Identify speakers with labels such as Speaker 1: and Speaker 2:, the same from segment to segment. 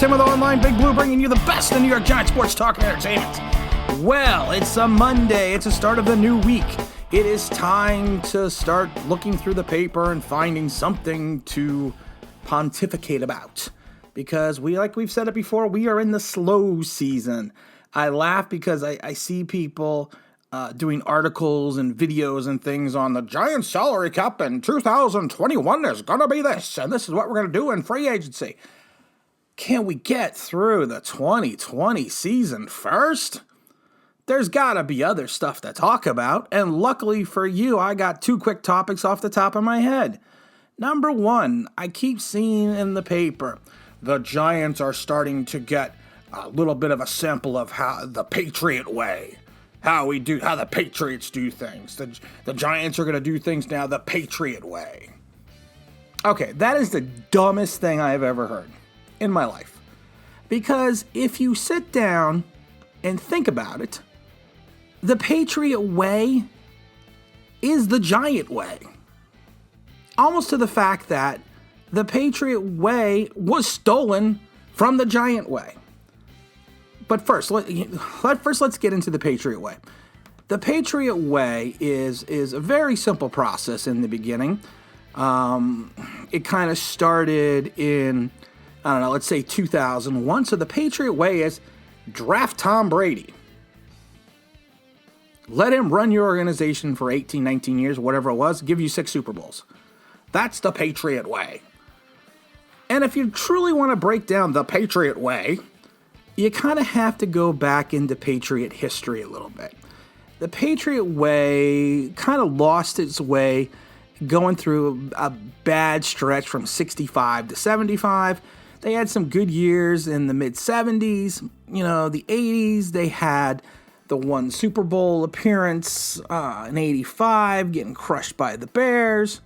Speaker 1: Tim with Online Big Blue, bringing you the best in New York Giants sports talk and entertainment. Well, it's a Monday. It's the start of the new week. It is time to start looking through the paper and finding something to pontificate about. Because we've said it before, we are in the slow season. I laugh because I see people doing articles and videos and things on the Giants salary cap in 2021 is going to be this, and this is what we're going to do in free agency. Can we get through the 2020 season first? There's got to be other stuff to talk about, and luckily for you, I got two quick topics off the top of my head. Number one, I keep seeing in the paper, the Giants are starting to get a little bit of a sample of how the Patriot way, how the Patriots do things. The Giants are going to do things now the Patriot way. Okay, that is the dumbest thing I've ever heard in my life. Because if you sit down and think about it, the Patriot way is the Giant way. Almost to the fact that the Patriot way was stolen from the Giant way. But first, let's get into the Patriot way. The Patriot way is a very simple process in the beginning. It kind of started in, let's say 2001. So the Patriot way is draft Tom Brady. Let him run your organization for 18, 19 years, whatever it was, give you 6 Super Bowls. That's the Patriot way. And if you truly want to break down the Patriot way, you kind of have to go back into Patriot history a little bit. The Patriot way kind of lost its way going through a bad stretch from 65 to 75. They had some good years in the mid-70s. The 80s, they had the one Super Bowl appearance in 85, getting crushed by the Bears.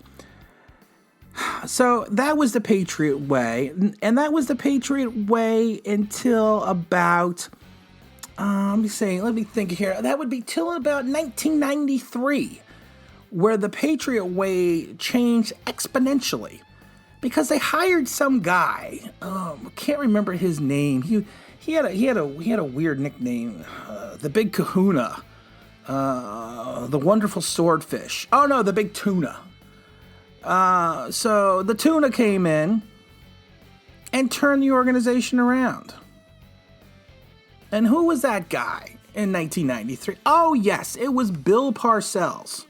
Speaker 1: So that was the Patriot way, and that was the Patriot way until about, let me think here. That would be till about 1993, where the Patriot way changed exponentially, because they hired some guy. I can't remember his name. He had a weird nickname, the Big Kahuna, the Wonderful Swordfish. Oh no, the Big Tuna. So the Tuna came in and turned the organization around. And who was that guy in 1993? Oh yes, it was Bill Parcells,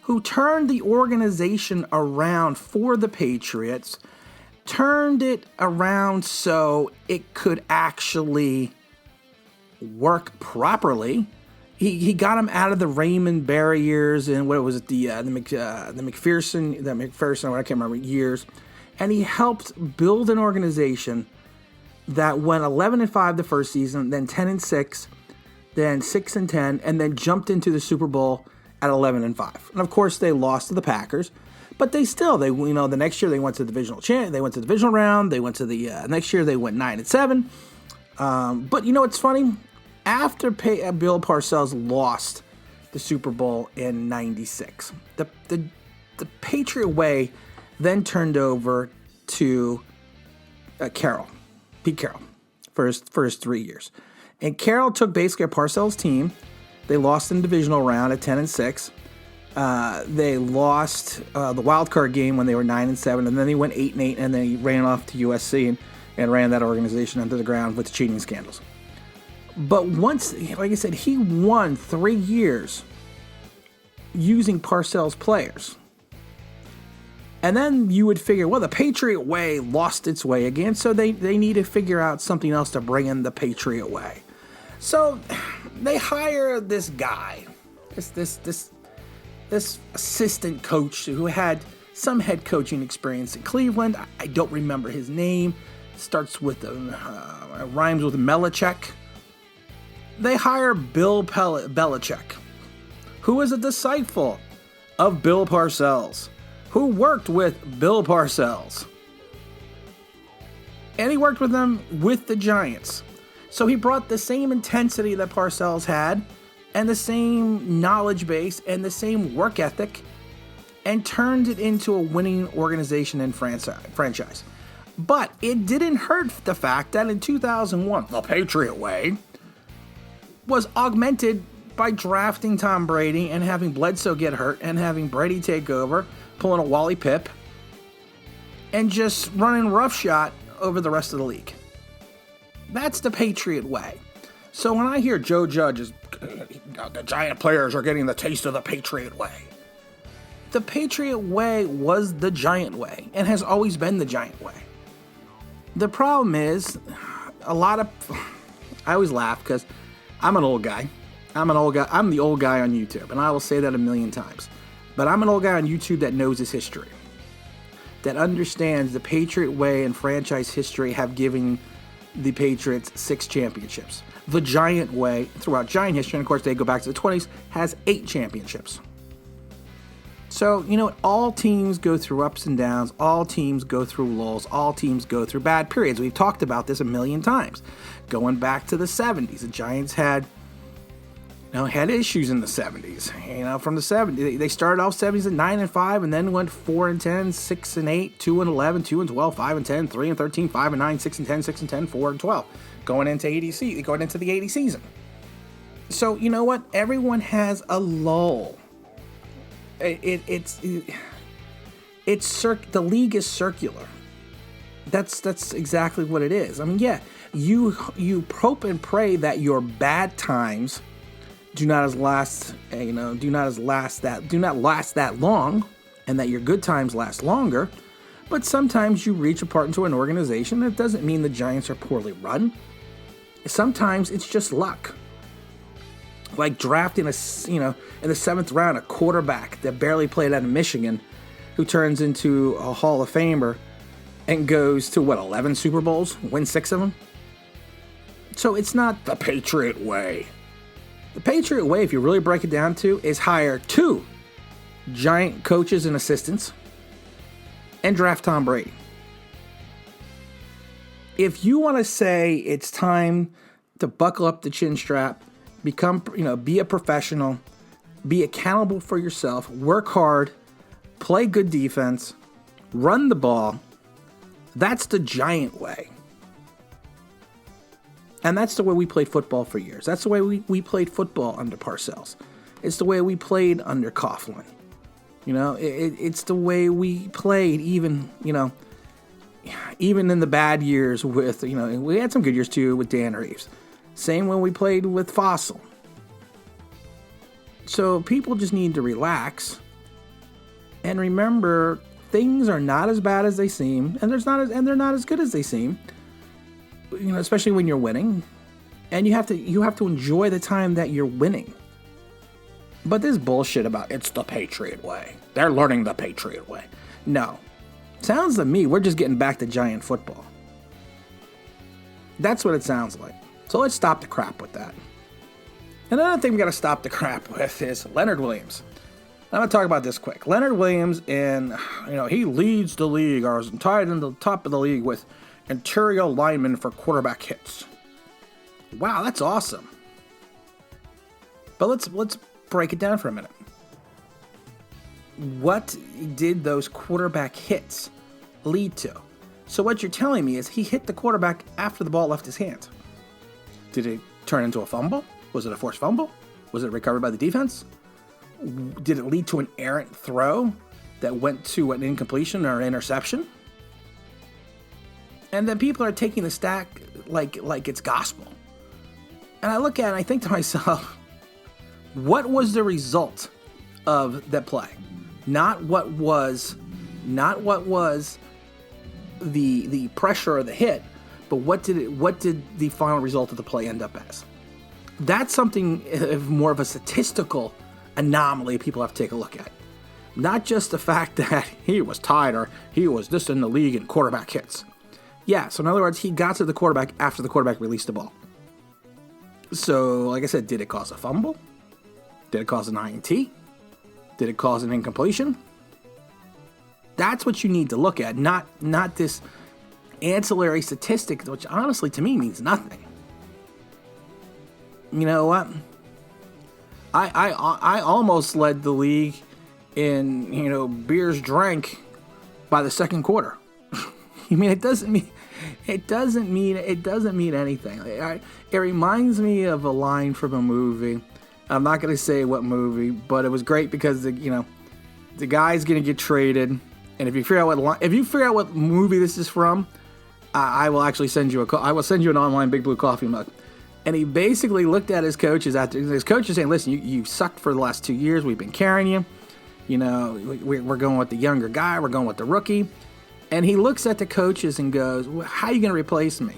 Speaker 1: who turned the organization around for the Patriots, turned it around so it could actually work properly. He got him out of the Raymond barriers and what was it, the McPherson, I can't remember, years, and he helped build an organization that went 11-5 the first season, then 10-6, then 6-10, and then jumped into the Super Bowl at 11-5. And of course, they lost to the Packers, but the next year they went to the divisional round. They went to the next year they went 9-7. But it's funny. After Bill Parcells lost the Super Bowl in 96, the Patriot way then turned over to Pete Carroll, for his 3 years. And Carroll took basically a Parcells team. They lost in the divisional round at 10-6. They lost the wild card game when they were 9-7, and then they went 8-8, and then he ran off to USC and ran that organization under the ground with the cheating scandals. But once, like I said, he won 3 years using Parcells players. And then you would figure, well, the Patriot way lost its way again, so they need to figure out something else to bring in the Patriot way. So they hire this guy, this assistant coach who had some head coaching experience in Cleveland. I don't remember his name. It starts with rhymes with Belichick. They hire Bill Belichick, who is a disciple of Bill Parcells, who worked with Bill Parcells. And he worked with them with the Giants. So he brought the same intensity that Parcells had, and the same knowledge base, and the same work ethic, and turned it into a winning organization and franchise. But it didn't hurt the fact that in 2001, the Patriot way was augmented by drafting Tom Brady and having Bledsoe get hurt and having Brady take over, pulling a Wally Pipp, and just running roughshod over the rest of the league. That's the Patriot way. So when I hear Joe Judge is, the Giant players are getting the taste of the Patriot way. The Patriot way was the Giant way and has always been the Giant way. The problem is, I always laugh because I'm an old guy. I'm the old guy on YouTube, and I will say that a million times. But I'm an old guy on YouTube that knows his history, that understands the Patriot way and franchise history have given the Patriots 6 championships. The Giant way, throughout Giant history, and of course they go back to the 20s, has 8 championships. So, all teams go through ups and downs. All teams go through lulls. All teams go through bad periods. We've talked about this a million times. Going back to the 70s, the Giants had issues in the 70s. From the 70s, they started off 70s at 9-5, and then went 4-10, 6-8, 2-11, 2-12, 5-10, 3-13, 5-9, 6-10, 6-10, 4-12. Going into the 80 season. So you know what? Everyone has a lull. The league is circular. That's exactly what it is. I mean, yeah, you hope and pray that your bad times do not last that long, and that your good times last longer. But sometimes you reach apart into an organization. That doesn't mean the Giants are poorly run. Sometimes it's just luck. Like drafting in the 7th round, a quarterback that barely played out of Michigan, who turns into a Hall of Famer and goes to 11 Super Bowls, win 6 of them. So it's not the Patriot way. The Patriot way, if you really break it down to, is hire 2 Giant coaches and assistants and draft Tom Brady. If you want to say it's time to buckle up the chin strap, be a professional, be accountable for yourself, work hard, play good defense, run the ball, that's the Giant way. And that's the way we played football for years. That's the way we played football under Parcells. It's the way we played under Coughlin. It's the way we played even in the bad years with, we had some good years too with Dan Reeves. Same when we played with Fossil. So people just need to relax and remember things are not as bad as they seem, and they're not as good as they seem. Especially when you're winning, and you have to enjoy the time that you're winning. But this bullshit about it's the Patriot way. They're learning the Patriot way. No. Sounds to me we're just getting back to Giant football. That's what it sounds like. So let's stop the crap with that. Another thing we got to stop the crap with is Leonard Williams. I'm going to talk about this quick. Leonard Williams, he leads the league, or is tied in the top of the league with interior linemen for quarterback hits. Wow, that's awesome. But let's break it down for a minute. What did those quarterback hits lead to? So what you're telling me is he hit the quarterback after the ball left his hand. Did it turn into a fumble? Was it a forced fumble? Was it recovered by the defense? Did it lead to an errant throw that went to an incompletion or an interception? And then people are taking the stat like it's gospel. And I look at it and I think to myself, what was the result of that play? Not what was the pressure or the hit, but what did the final result of the play end up as? That's something more of a statistical anomaly people have to take a look at. Not just the fact that he was tied or he was this in the league in quarterback hits. Yeah, so in other words, he got to the quarterback after the quarterback released the ball. So, like I said, did it cause a fumble? Did it cause an INT? Did it cause an incompletion? That's what you need to look at, not this ancillary statistic, which honestly to me means nothing. You know what? I almost led the league in beers drank by the second quarter. I mean, it doesn't mean anything. It reminds me of a line from a movie. I'm not going to say what movie, but it was great because the guy's going to get traded, and if you figure out what movie this is from, I will actually send you an online Big Blue coffee mug. And he basically looked at his coaches after his coach is saying, "Listen, you sucked for the last 2 years. We've been carrying you. You know, we're going with the younger guy. We're going with the rookie." And he looks at the coaches and goes, "Well, how are you going to replace me?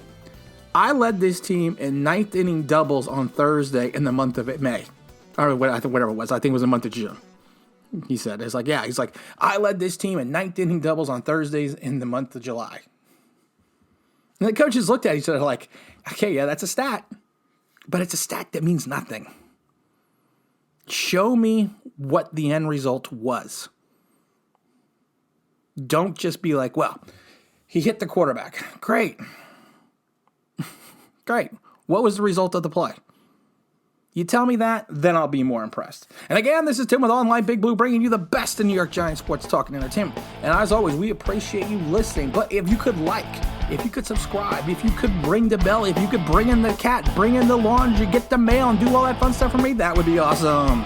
Speaker 1: I led this team in ninth inning doubles on Thursday in the month of May, or whatever it was. I think it was the month of June." He said, "It's like, yeah." He's like, "I led this team in ninth inning doubles on Thursdays in the month of July." And the coaches looked at each other like, "Okay, yeah, that's a stat. But it's a stat that means nothing. Show me what the end result was. Don't just be like, well, he hit the quarterback. Great. Great. What was the result of the play? You tell me that, then I'll be more impressed." And again, this is Tim with Online Big Blue, bringing you the best in New York Giants sports talk and entertainment. And as always, we appreciate you listening. But if you could if you could subscribe, if you could ring the bell, if you could bring in the cat, bring in the laundry, get the mail, and do all that fun stuff for me, that would be awesome.